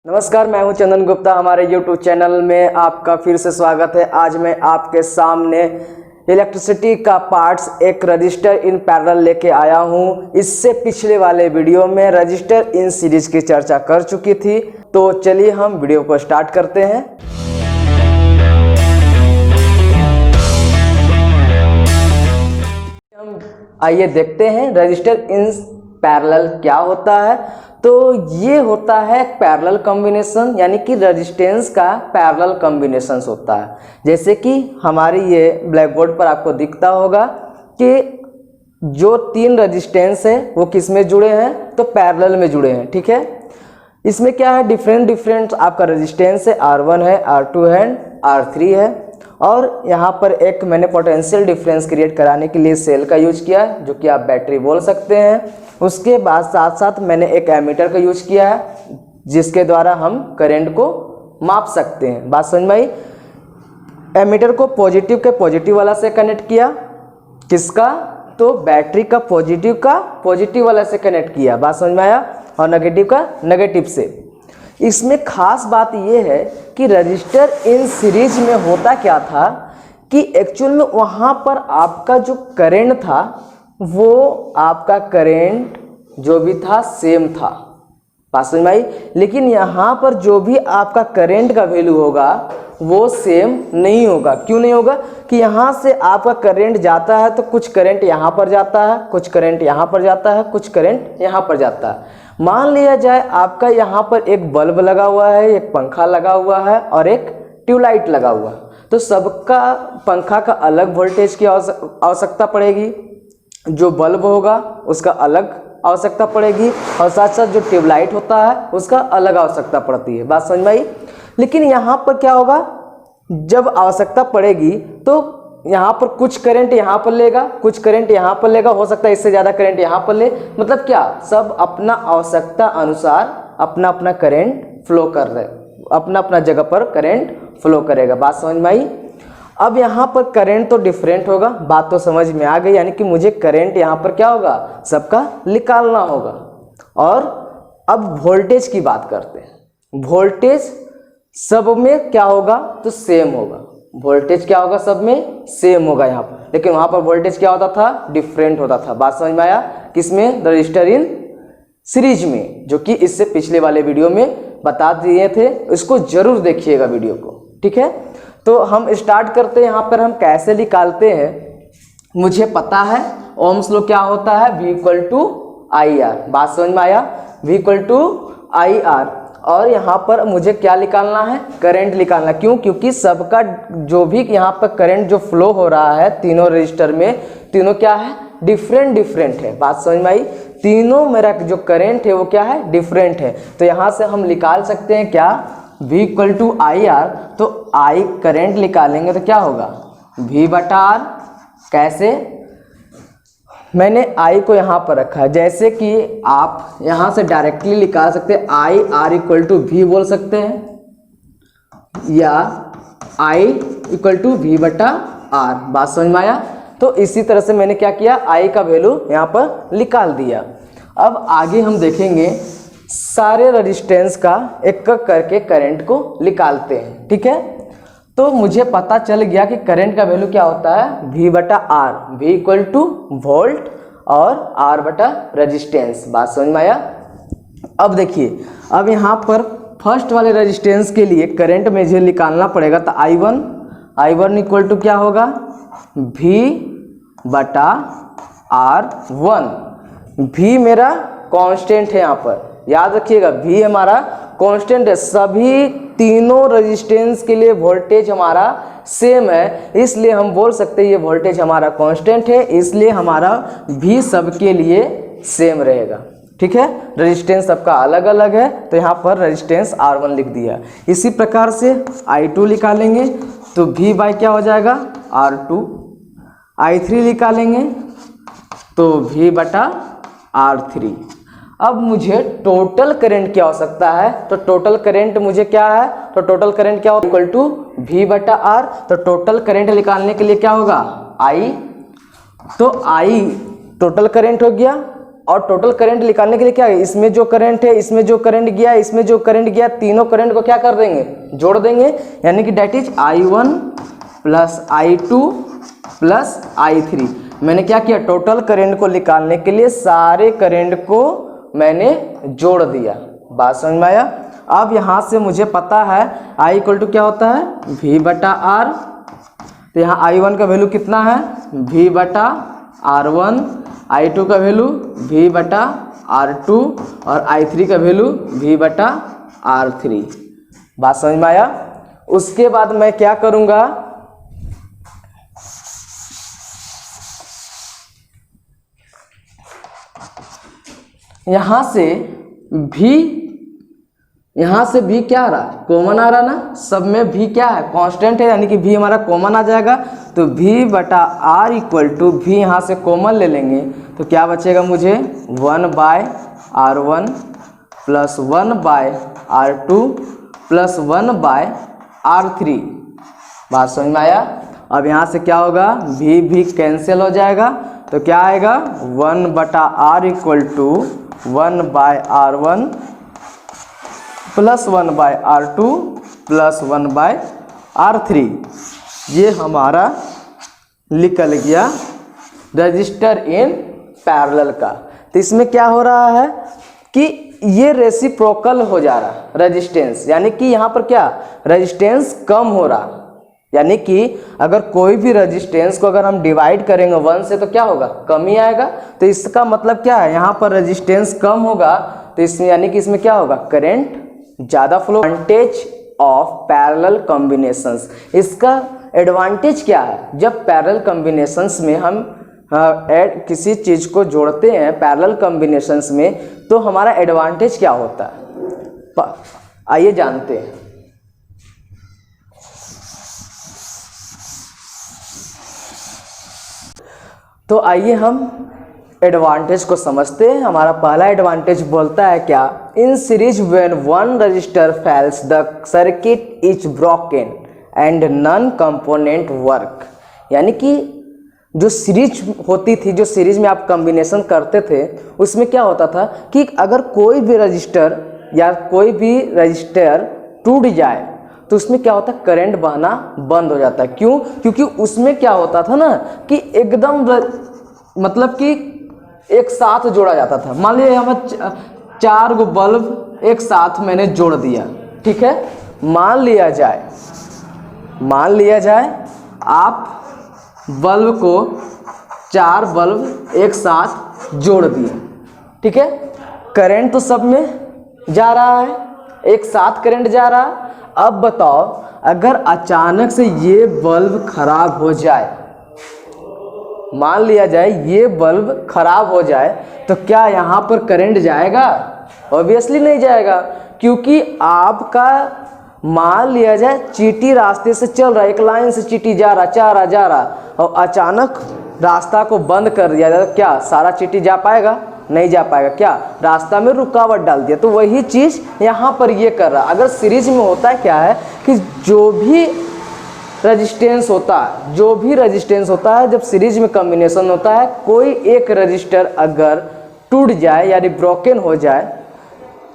नमस्कार, मैं हूं चंदन गुप्ता। हमारे YouTube चैनल में आपका फिर से स्वागत है। आज मैं आपके सामने इलेक्ट्रिसिटी का पार्ट्स एक रजिस्टर इन पैरेलल लेके आया हूं। इससे पिछले वाले वीडियो में रजिस्टर इन सीरीज की चर्चा कर चुकी थी। तो चलिए हम वीडियो को स्टार्ट करते हैं। हम आइए देखते हैं रजिस्टर इन पैरेलल क्या होता है। तो ये होता है पैरेलल कॉम्बिनेशन, यानी कि रेजिस्टेंस का पैरेलल कॉम्बिनेशन होता है। जैसे कि हमारी ये ब्लैक बोर्ड पर आपको दिखता होगा कि जो तीन रेजिस्टेंस है वो किस में जुड़े हैं, तो पैरेलल में जुड़े हैं। ठीक है, इसमें क्या है, डिफरेंट आपका रेजिस्टेंस है, R1 है, R2 है, R3 है। और यहाँ पर एक मैंने पोटेंशियल डिफरेंस क्रिएट कराने के लिए सेल का यूज किया है, जो कि आप बैटरी बोल सकते हैं। उसके बाद साथ साथ मैंने एक एमीटर का यूज किया है, जिसके द्वारा हम करंट को माप सकते हैं। बात समझ में आई। एमीटर को पॉजिटिव के पॉजिटिव वाला से कनेक्ट किया, किसका, तो बैटरी का पॉजिटिव वाला से कनेक्ट किया। बात समझ में आया। और नेगेटिव का नेगेटिव से। इसमें खास बात यह है कि रजिस्टर इन सीरीज में होता क्या था कि एक्चुअल में वहाँ पर आपका जो करंट था वो आपका करंट जो भी था सेम था। बात समझ में आई। लेकिन यहाँ पर जो भी आपका करंट का वैल्यू होगा वो सेम नहीं होगा। क्यों नहीं होगा कि यहाँ से आपका करंट जाता है तो कुछ करंट यहाँ पर जाता है, कुछ करंट यहाँ पर जाता है, कुछ करंट यहाँ पर जाता है। मान लिया जाए आपका यहाँ पर एक बल्ब लगा हुआ है, एक पंखा लगा हुआ है और एक ट्यूबलाइट लगा हुआ है। तो सबका पंखा का अलग वोल्टेज की आवश्यकता पड़ेगी, जो बल्ब होगा उसका अलग आवश्यकता पड़ेगी, और साथ साथ जो ट्यूबलाइट होता है उसका अलग आवश्यकता पड़ती है। बात समझ में आई। लेकिन यहाँ पर क्या होगा, जब आवश्यकता पड़ेगी तो यहाँ पर कुछ करंट यहाँ पर लेगा, कुछ करंट यहाँ पर लेगा, हो सकता है इससे ज़्यादा करंट यहाँ पर ले। मतलब क्या, सब अपना आवश्यकता अनुसार अपना अपना करंट फ्लो कर रहे, अपना अपना जगह पर करंट फ्लो करेगा। बात समझ में आई। अब यहाँ पर करंट तो डिफरेंट होगा, बात तो समझ में आ गई। यानी कि मुझे करंट यहाँ पर क्या होगा, सबका निकालना होगा। और अब वोल्टेज की बात करते हैं। वोल्टेज सब में क्या होगा, तो सेम होगा। वोल्टेज क्या होगा, सब में सेम होगा यहाँ पर। लेकिन वहाँ पर वोल्टेज क्या होता था, डिफरेंट होता था। बात समझ में आया। किसमें, रजिस्टर इन सीरीज में, जो कि इससे पिछले वाले वीडियो में बता दिए थे। इसको जरूर देखिएगा वीडियो को। ठीक है, तो हम स्टार्ट करते हैं। यहाँ पर हम कैसे निकालते हैं, मुझे पता है ओम्स लॉ क्या होता है, V = IR। बात समझ में आया, V = IR। और यहाँ पर मुझे क्या निकालना है, करंट निकालना। क्यों, क्योंकि सबका जो भी यहाँ पर करंट जो फ्लो हो रहा है तीनों रजिस्टर में, तीनों क्या है, डिफरेंट है। बात समझ में आई। तीनों मेरा जो करंट है वो क्या है, डिफरेंट है। तो यहाँ से हम निकाल सकते हैं क्या, V = IR। तो I करंट निकालेंगे तो क्या होगा, V/R। कैसे, मैंने I को यहाँ पर रखा है। जैसे कि आप यहाँ से डायरेक्टली निकाल सकते हैं, I R = V बोल सकते हैं, या I = V/R। बात समझ में आया। तो इसी तरह से मैंने क्या किया, I का वैल्यू यहाँ पर निकाल दिया। अब आगे हम देखेंगे, सारे रेजिस्टेंस का एक एक करके करंट को निकालते हैं। ठीक है, तो मुझे पता चल गया कि करंट का वैल्यू क्या होता है, V/R। V = वोल्ट और R/रेजिस्टेंस। बात समझ में आया। अब देखिए, अब यहाँ पर फर्स्ट वाले रेजिस्टेंस के लिए करंट मुझे निकालना पड़ेगा। तो I1 = क्या होगा, V/R1। V मेरा कांस्टेंट है, यहाँ पर याद रखिएगा, V हमारा कांस्टेंट है। सभी तीनों रेजिस्टेंस के लिए वोल्टेज हमारा सेम है, इसलिए हम बोल सकते हैं ये वोल्टेज हमारा कांस्टेंट है, इसलिए हमारा V सबके लिए सेम रहेगा। ठीक है, रेजिस्टेंस सबका अलग अलग है, तो यहाँ पर रेजिस्टेंस R1 लिख दिया। इसी प्रकार से I2 निकालेंगे तो V बाय क्या हो जाएगा, R2। I3 निकालेंगे तो V/R3। अब मुझे टोटल करंट की आवश्यकता है। तो टोटल करंट मुझे क्या है, तो टोटल करंट क्या होगा, = V/R। तो टोटल करंट निकालने के लिए क्या होगा, I। तो I टोटल करंट हो गया, और टोटल करंट निकालने के लिए क्या है, इसमें जो करंट है, इसमें जो करंट गया, इसमें जो करंट गया, तीनों करंट को क्या कर देंगे, जोड़ देंगे, यानी कि date is I1 plus I2 plus I3। मैंने क्या किया, टोटल करंट को निकालने के लिए सारे करंट को मैंने जोड़ दिया। बात समझ में आया। अब यहाँ से मुझे पता है I इक्वल टू क्या होता है, V बटा R। तो यहाँ I1 का वैल्यू कितना है, V बटा R1, I2 का वैल्यू V बटा R2 और I3 का वैल्यू V बटा R3। बात समझ में आया। उसके बाद मैं क्या करूँगा, यहाँ से भी क्या आ रहा है, कॉमन आ रहा ना, सब में भी क्या है, कांस्टेंट है, यानी कि भी हमारा कॉमन आ जाएगा। तो V बटा R इक्वल टू भी यहाँ से कॉमन ले लेंगे तो क्या बचेगा मुझे, 1/R1 plus 1/R2 plus 1/R3। बात समझ में आया। अब यहाँ से क्या होगा, भी कैंसिल हो जाएगा तो क्या आएगा, 1/R equal to 1/R1 plus 1/R2 plus 1/R3। ये हमारा निकल गया रजिस्टर इन पैरेलल का। तो इसमें क्या हो रहा है कि ये रेसिप्रोकल हो जा रहा रेजिस्टेंस, यानी कि यहाँ पर क्या रेजिस्टेंस कम हो रहा, यानी कि अगर कोई भी रेजिस्टेंस को अगर हम डिवाइड करेंगे 1 से तो क्या होगा, कम ही आएगा। तो इसका मतलब क्या है, यहाँ पर रेजिस्टेंस कम होगा तो इसमें यानी कि इसमें क्या होगा, करंट ज़्यादा flow. Advantage of parallel combinations, इसका एडवांटेज क्या है, जब पैरेलल कॉम्बिनेशंस में हम किसी चीज़ को जोड़ते हैं पैरेलल कॉम्बिनेशंस में तो हमारा एडवांटेज क्या होता है, आइए जानते हैं। तो आइए हम एडवांटेज को समझते हैं। हमारा पहला एडवांटेज बोलता है क्या, in series when one register fails the circuit is broken and non component work. यानी कि जो सीरीज होती थी, जो सीरीज में आप कॉम्बिनेशन करते थे, उसमें क्या होता था कि अगर कोई भी रजिस्टर या कोई भी रजिस्टर टूट जाए तो उसमें क्या होता है, करंट बहना बंद हो जाता है। क्यों, क्योंकि उसमें क्या होता था ना कि एकदम मतलब कि एक साथ जोड़ा जाता था। मान लीजिए हमें 4 गो बल्ब एक साथ मैंने जोड़ दिया, ठीक है। मान लिया जाए आप बल्ब को 4 बल्ब एक साथ जोड़ दिए, ठीक है। करंट तो सब में जा रहा है, एक साथ करंट जा रहा है। अब बताओ अगर अचानक से ये बल्ब खराब हो जाए, मान लिया जाए ये बल्ब खराब हो जाए तो क्या यहाँ पर करंट जाएगा? ऑब्वियसली नहीं जाएगा, क्योंकि आपका मान लिया जाए चीटी रास्ते से चल रहा है, एक लाइन से चीटी जा रहा और अचानक रास्ता को बंद कर दिया जाए तो क्या सारा चीटी जा पाएगा? नहीं जा पाएगा। क्या रास्ता में रुकावट डाल दिया। तो वही चीज़ यहाँ पर ये कर रहा है। अगर सीरीज में होता है क्या है कि जो भी रेजिस्टेंस होता है, जब सीरीज में कॉम्बिनेशन होता है, कोई एक रजिस्टर अगर टूट जाए यानी ब्रोकन हो जाए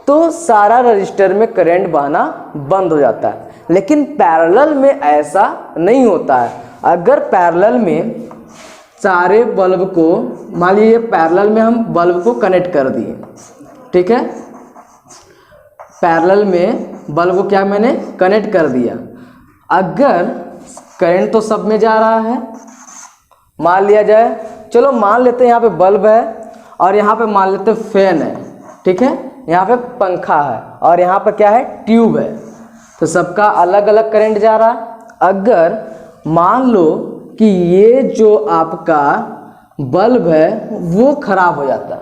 तो सारा रजिस्टर में करंट बहना बंद हो जाता है। लेकिन पैरेलल में ऐसा नहीं होता है। अगर पैरेलल में सारे बल्ब को, मान लीजिए पैरेलल में हम बल्ब को कनेक्ट कर दिए, ठीक है। पैरेलल में बल्ब को क्या मैंने कनेक्ट कर दिया, अगर करंट तो सब में जा रहा है, मान लिया जाए, चलो मान लेते हैं यहाँ पे बल्ब है और यहाँ पे मान लेते हैं फैन है, ठीक है। यहाँ पे पंखा है और यहाँ पर क्या है, ट्यूब है। तो सबका अलग अलग करंट जा रहा है। अगर मान लो कि ये जो आपका बल्ब है वो खराब हो जाता है,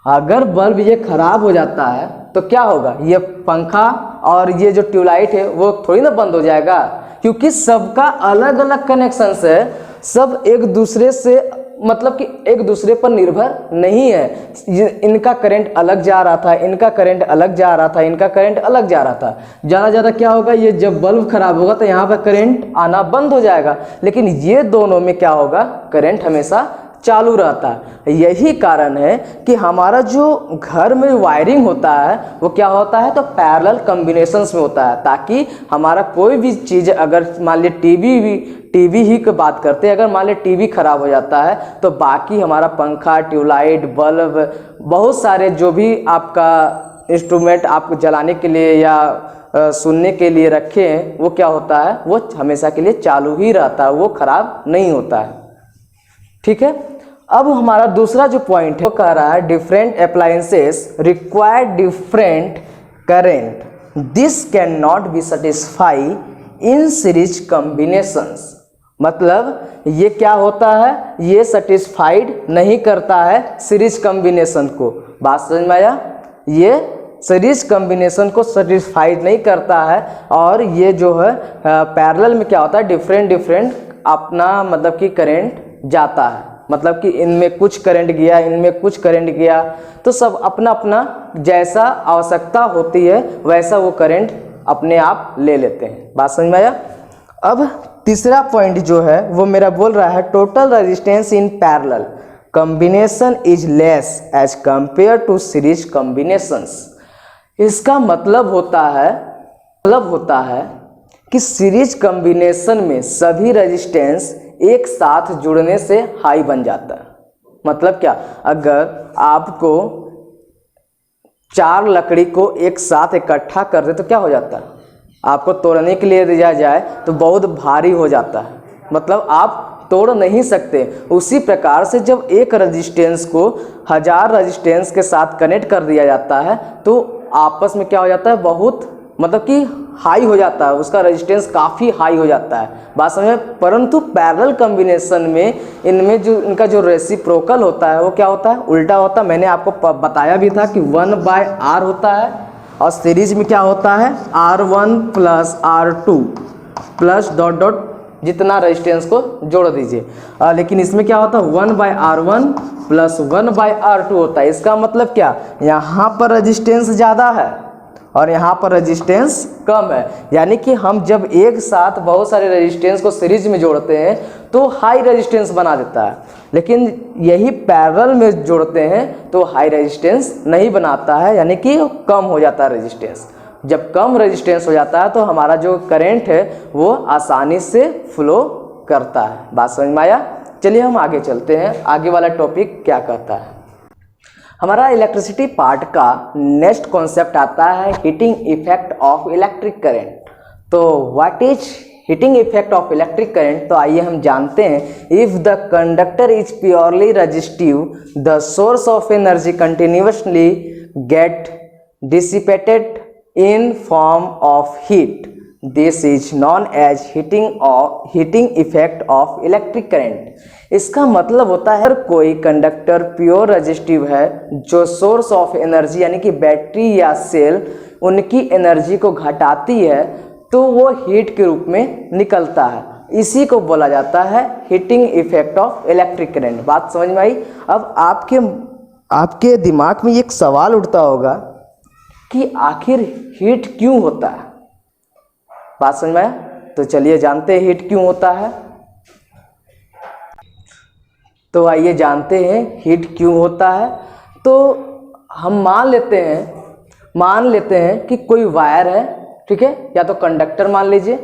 अगर बल्ब ये खराब हो जाता है तो क्या होगा, ये पंखा और ये जो ट्यूबलाइट है वो थोड़ी ना बंद हो जाएगा, क्योंकि सबका अलग अलग कनेक्शन है। सब एक दूसरे से मतलब कि एक दूसरे पर निर्भर नहीं है। इनका करंट अलग जा रहा था, इनका करंट अलग जा रहा था, इनका करंट अलग जा रहा था। ज़्यादा क्या होगा, ये जब बल्ब खराब होगा तो यहाँ पर करंट आना बंद हो जाएगा। लेकिन ये दोनों में क्या होगा, करंट हमेशा चालू रहता है। यही कारण है कि हमारा जो घर में वायरिंग होता है वो क्या होता है, तो पैरेलल कॉम्बिनेशंस में होता है, ताकि हमारा कोई भी चीज़, अगर मान लीजिए टीवी ही की बात करते हैं, अगर मान लीजिए टीवी खराब हो जाता है तो बाकी हमारा पंखा, ट्यूबलाइट, बल्ब, बहुत सारे जो भी आपका इंस्ट्रूमेंट आप जलाने के लिए या सुनने के लिए रखे हैं, वो क्या होता है, वो हमेशा के लिए चालू ही रहता है, वो खराब नहीं होता है। ठीक है, अब हमारा दूसरा जो पॉइंट है वो कह रहा है different appliances require different current, this can not be satisfy in series combinations. मतलब ये क्या होता है, ये सेटिस्फाइड नहीं करता है सीरीज कॉम्बिनेशन को। बात समझ में आया, ये सीरीज कॉम्बिनेशन को सेटिस्फाइड नहीं करता है। और ये जो है पैरेलल में क्या होता है, डिफरेंट अपना मतलब कि करंट जाता है, मतलब कि इनमें कुछ करंट गया, इनमें कुछ करंट गया, तो सब अपना अपना जैसा आवश्यकता होती है वैसा वो करंट अपने आप ले लेते हैं। बात समझ में आया। अब तीसरा पॉइंट जो है वो मेरा बोल रहा है total resistance in parallel combination is less as compare to series combinations. इसका मतलब होता है कि सीरीज कॉम्बिनेशन में सभी रेजिस्टेंस एक साथ जुड़ने से हाई बन जाता है। मतलब क्या, अगर आपको 4 लकड़ी को एक साथ इकट्ठा कर दे तो क्या हो जाता है, आपको तोड़ने के लिए दिया जाए तो बहुत भारी हो जाता है, मतलब आप तोड़ नहीं सकते। उसी प्रकार से जब एक रेजिस्टेंस को 1000 रेजिस्टेंस के साथ कनेक्ट कर दिया जाता है तो आपस में क्या हो जाता है, बहुत मतलब कि हाई हो जाता है, उसका रेजिस्टेंस काफ़ी हाई हो जाता है। बात समझ। परंतु पैरेलल कॉम्बिनेशन में इनमें जो इनका जो रेसिप्रोकल होता है वो क्या होता है, उल्टा होता है। मैंने आपको बताया भी था कि 1/R होता है, और सीरीज में क्या होता है, R1 plus R2 plus dot dot जितना रेजिस्टेंस को जोड़ दीजिए। लेकिन इसमें क्या होता है, 1/R1 प्लस 1/R2 होता है। इसका मतलब क्या, यहाँ पर रेजिस्टेंस ज़्यादा है और यहाँ पर रेजिस्टेंस कम है। यानी कि हम जब एक साथ बहुत सारे रेजिस्टेंस को सीरीज में जोड़ते हैं तो हाई रेजिस्टेंस बना देता है, लेकिन यही पैरेलल में जोड़ते हैं तो हाई रेजिस्टेंस नहीं बनाता है, यानी कि कम हो जाता है रेजिस्टेंस। जब कम रेजिस्टेंस हो जाता है तो हमारा जो करंट है वो आसानी से फ्लो करता है। बात समझ में आया। चलिए हम आगे चलते हैं, आगे वाला टॉपिक क्या कहता है। हमारा इलेक्ट्रिसिटी पार्ट का नेक्स्ट कॉन्सेप्ट आता है heating effect of electric current. तो what is heating effect of electric current, तो आइए हम जानते हैं। If the conductor is purely resistive, the source of energy continuously get dissipated in form of heat. This is known as heating effect of electric current. इसका मतलब होता है अगर कोई कंडक्टर प्योर रेजिस्टिव है, जो सोर्स ऑफ एनर्जी यानी कि बैटरी या सेल उनकी एनर्जी को घटाती है, तो वो हीट के रूप में निकलता है। इसी को बोला जाता है heating effect of electric current. बात समझ में आई। अब आपके दिमाग में एक सवाल उठता होगा कि आखिर हीट क्यों होता है। बात समझ में आया। तो चलिए जानते हैं हीट क्यों होता है। तो आइए जानते हैं हीट क्यों होता है। तो हम मान लेते हैं कि कोई वायर है, ठीक है, या तो कंडक्टर मान लीजिए,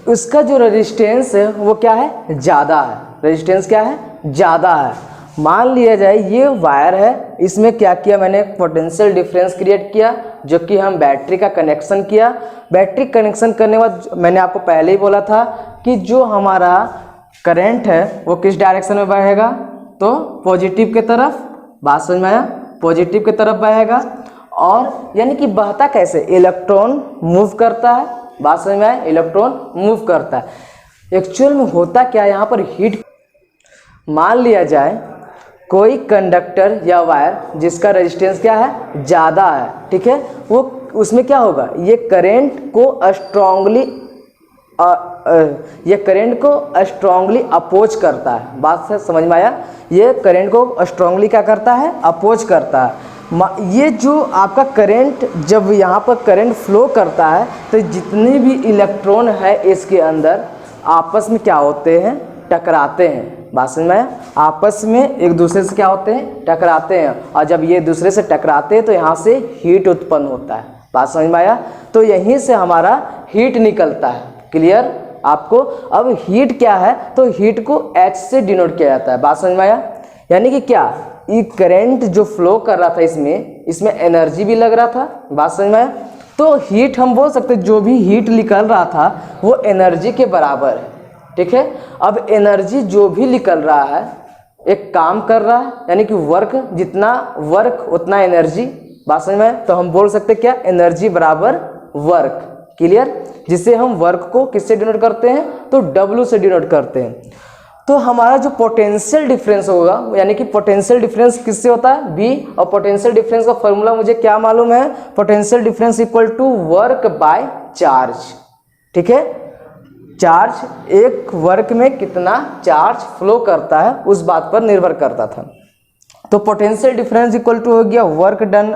उसका जो रेजिस्टेंस है वो क्या है, ज़्यादा है। रेजिस्टेंस क्या है, ज़्यादा है। मान लिया जाए ये वायर है, इसमें क्या किया मैंने, पोटेंशियल डिफरेंस क्रिएट किया, जो कि हम बैटरी का कनेक्शन किया। बैटरी कनेक्शन करने के बाद मैंने आपको पहले ही बोला था कि जो हमारा करंट है वो किस डायरेक्शन में बहेगा, तो पॉजिटिव के तरफ। बात समझ में आया, पॉजिटिव के तरफ बहेगा। और यानी कि बहता कैसे, इलेक्ट्रॉन मूव करता है। बात समझ में आया, इलेक्ट्रॉन मूव करता है। एक्चुअल में होता क्या है, यहाँ पर हीट, मान लिया जाए कोई कंडक्टर या वायर जिसका रेजिस्टेंस क्या है, ज़्यादा है, ठीक है, वो उसमें क्या होगा, ये करंट को स्ट्रांगली अपोज करता है। बात से समझ में आया। ये करंट को स्ट्रांगली क्या करता है, अपोज करता है। ये जो आपका करंट, जब यहाँ पर करंट फ्लो करता है तो जितने भी इलेक्ट्रॉन है इसके अंदर आपस में क्या होते हैं, टकराते हैं। बात समझ में आया? आपस में एक दूसरे से क्या होते हैं? टकराते हैं, और जब ये दूसरे से टकराते हैं तो यहाँ से हीट उत्पन्न होता है। बात समझ में आया? तो यहीं से हमारा हीट निकलता है। क्लियर आपको? अब हीट क्या है? तो हीट को H से डिनोट किया जाता है। बात समझ में आया? यानी कि क्या, ये करंट जो फ्लो कर रहा था इसमें एनर्जी भी लग रहा था। बात समझ में आया? तो हीट हम बोल सकते हैं, जो भी हीट निकल रहा था वो एनर्जी के बराबर है। ठीक है, अब एनर्जी जो भी निकल रहा है एक काम कर रहा है, यानी कि वर्क, जितना वर्क उतना एनर्जी। बात समझ में आया? तो हम बोल सकते क्या, एनर्जी बराबर वर्क। क्लियर? जिससे हम वर्क को किससे डिनोट करते हैं? तो W से डिनोट करते हैं। तो हमारा जो पोटेंशियल डिफरेंस होगा, यानी कि पोटेंशियल डिफरेंस किससे होता है? V। और पोटेंशियल डिफरेंस का फॉर्मूला मुझे क्या मालूम है? Potential difference equal to work by charge. ठीक है, चार्ज, एक वर्क में कितना चार्ज फ्लो करता है उस बात पर निर्भर करता था। तो पोटेंशियल डिफरेंस इक्वल टू हो गया work done,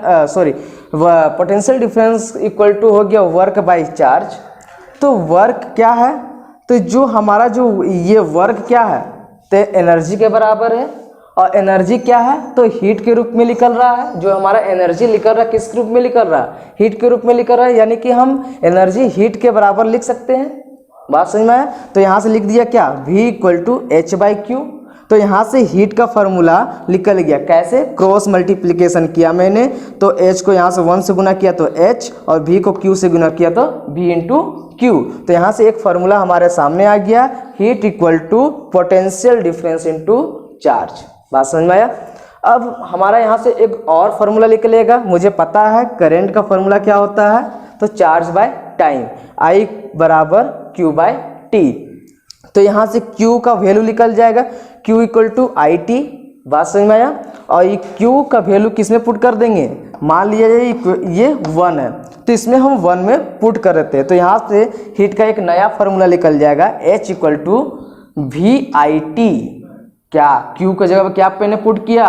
potential difference equal to हो गया वर्क बाय चार्ज। तो वर्क क्या है? तो जो हमारा जो ये वर्क क्या है? तो एनर्जी के बराबर है। और एनर्जी क्या है? तो हीट के रूप में निकल रहा है। जो हमारा एनर्जी निकल रहा है किस रूप में निकल रहा है? हीट के रूप में निकल रहा है, यानी कि हम एनर्जी हीट के बराबर लिख सकते हैं। बात समझ में आया? तो यहाँ से लिख दिया क्या, V इक्वल टू H/Q। तो यहाँ से हीट का फॉर्मूला निकल गया। कैसे? क्रॉस मल्टीप्लिकेशन किया मैंने, तो H को यहाँ से 1 से गुना किया तो H, और V को Q से गुना किया तो V इंटू Q। तो यहाँ से एक फॉर्मूला हमारे सामने आ गया, heat equal to potential difference into charge. बात समझ में आया? अब हमारा यहाँ से एक और फॉर्मूला निकलेगा। मुझे पता है करंट का फॉर्मूला क्या होता है, तो चार्ज बाय टाइम, I बराबर Q/T। तो यहाँ से Q का वैल्यू निकल जाएगा, Q इक्वल टू IT। बात समझ में आया? और ये Q का वैल्यू किस में पुट कर देंगे? मान लिया ये 1 है, तो इसमें हम 1 में पुट कर देते हैं। तो यहाँ से हीट का एक नया फॉर्मूला निकल जाएगा, H इक्वल टू VIT। क्या Q की जगह पर क्या मैंने पुट किया?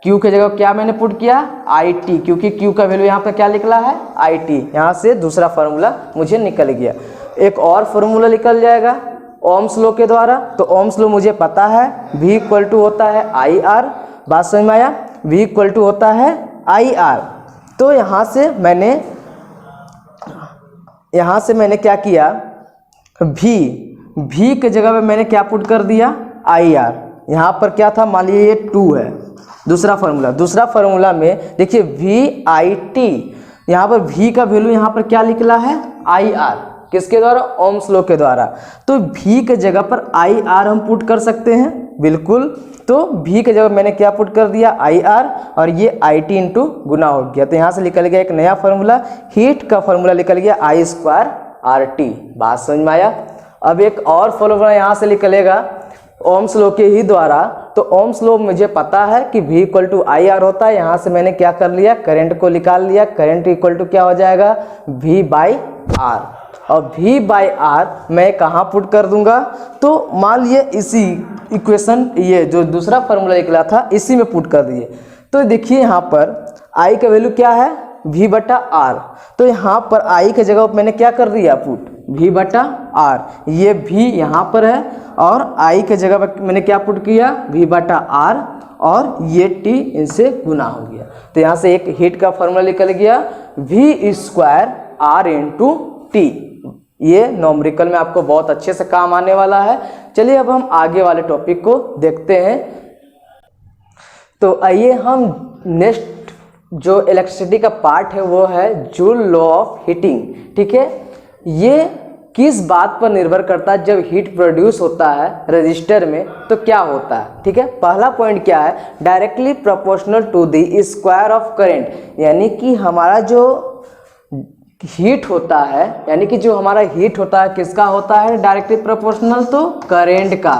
Q की जगह क्या मैंने पुट किया? IT, क्योंकि Q का वैल्यू यहाँ पे क्या निकला है? IT। यहाँ से दूसरा फार्मूला मुझे निकल गया। एक और फार्मूला निकल जाएगा ओम्स लॉ के द्वारा। तो ओम्स लॉ मुझे पता है, V इक्वल टू होता है IR। बात समझ में आया? V इक्वल टू होता है IR। तो यहाँ से मैंने क्या किया, V के जगह पे मैंने क्या पुट कर दिया? IR। यहाँ पर क्या था, मान लीजिए ये 2 है। दूसरा फार्मूला में देखिए VIT, यहाँ पर V का वैल्यू यहाँ पर क्या निकला है? IR। किसके द्वारा? ओम्स लॉ के द्वारा। तो V के जगह पर IR हम पुट कर सकते हैं, बिल्कुल। तो V के जगह मैंने क्या पुट कर दिया? IR, और ये IT इंटू गुना हो गया। तो यहाँ से निकल गया एक नया फार्मूला, हीट का फार्मूला निकल गया I²RT। बात समझ में आया? अब एक और फार्मूला यहाँ से निकलेगा ओम्स लॉ के ही द्वारा। तो ओम्स लॉ मुझे पता है कि V इक्वल टू IR होता है। यहाँ से मैंने क्या कर लिया, करंट को निकाल लिया। करंट इक्वल टू क्या हो जाएगा? V/R। और V/R मैं कहाँ पुट कर दूंगा? तो मान लिए इसी इक्वेशन, ये जो दूसरा फार्मूला निकला था इसी में पुट कर दिए। तो देखिए यहाँ पर I का वैल्यू क्या है? V/R। तो यहाँ पर I के जगह मैंने क्या कर दिया? Put V/R। ये V यहाँ पर है, और I के जगह पर मैंने क्या पुट किया? V/R, और ये T इनसे गुना हो गया। तो यहाँ से एक हीट का फॉर्मूला निकल गया, V²R इंटू T। ये नॉमरिकल में आपको बहुत अच्छे से काम आने वाला है। चलिए अब हम आगे वाले टॉपिक को देखते हैं। तो आइए हम नेक्स्ट जो इलेक्ट्रिसिटी का पार्ट है वो है जूल लॉ ऑफ हीटिंग। ठीक है, ये किस बात पर निर्भर करता है? जब हीट प्रोड्यूस होता है रजिस्टर में तो क्या होता है? ठीक है, पहला पॉइंट क्या है? Directly proportional to the square of current. यानी कि हमारा जो हीट होता है, यानी कि जो हमारा हीट होता है किसका होता है? डायरेक्टली प्रोपोर्शनल तो करंट का,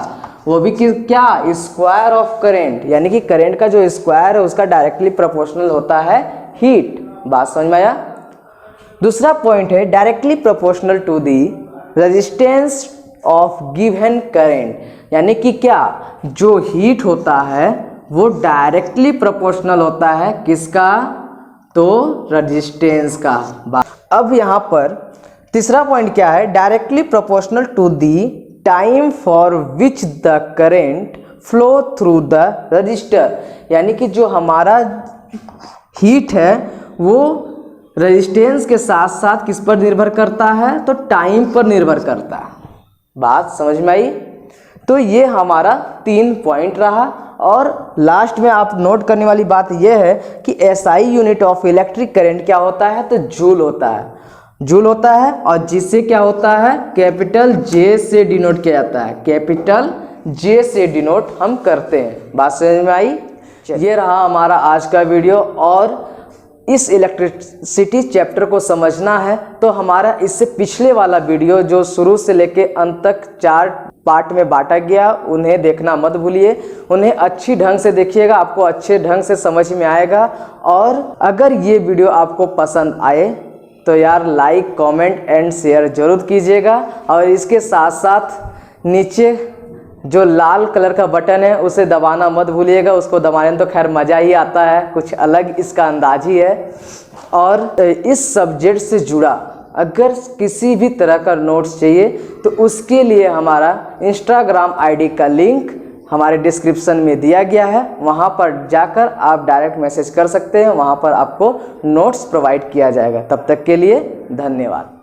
वो भी क्या? Square of current. यानी कि करंट का जो स्क्वायर है उसका डायरेक्टली प्रोपोर्शनल होता है हीट। बात समझ में आया? दूसरा पॉइंट है directly proportional to the resistance of given current. यानी कि क्या, जो हीट होता है वो डायरेक्टली प्रोपोर्शनल होता है किसका? तो रेजिस्टेंस का। अब यहाँ पर तीसरा पॉइंट क्या है? Directly proportional to the time for which the current flow through the resistor, यानी कि जो हमारा हीट है वो रेजिस्टेंस के साथ साथ किस पर निर्भर करता है, तो टाइम पर निर्भर करता है। बात समझ में आई? तो ये हमारा 3 पॉइंट रहा। और लास्ट में आप नोट करने वाली बात यह है कि SI unit of electric current क्या होता है, तो जूल होता है। जूल होता है और जिससे क्या होता है, कैपिटल जे से डिनोट किया जाता है, कैपिटल जे से डिनोट हम करते हैं। बात समझ में आई? ये रहा हमारा आज का वीडियो। और इस इलेक्ट्रिसिटी चैप्टर को समझना है तो हमारा इससे पिछले वाला वीडियो जो शुरू से लेके अंत तक 4 पार्ट में बांटा गया, उन्हें देखना मत भूलिए। उन्हें अच्छी ढंग से देखिएगा, आपको अच्छे ढंग से समझ में आएगा। और अगर ये वीडियो आपको पसंद आए तो यार लाइक, कमेंट एंड शेयर जरूर कीजिएगा। और इसके साथ साथ नीचे जो लाल कलर का बटन है उसे दबाना मत भूलिएगा। उसको दबाने में तो खैर मज़ा ही आता है, कुछ अलग इसका अंदाज ही है। और इस सब्जेक्ट से जुड़ा अगर किसी भी तरह का नोट्स चाहिए तो उसके लिए हमारा इंस्टाग्राम आईडी का लिंक हमारे डिस्क्रिप्शन में दिया गया है, वहाँ पर जाकर आप डायरेक्ट मैसेज कर सकते हैं, वहाँ पर आपको नोट्स प्रोवाइड किया जाएगा। तब तक के लिए धन्यवाद।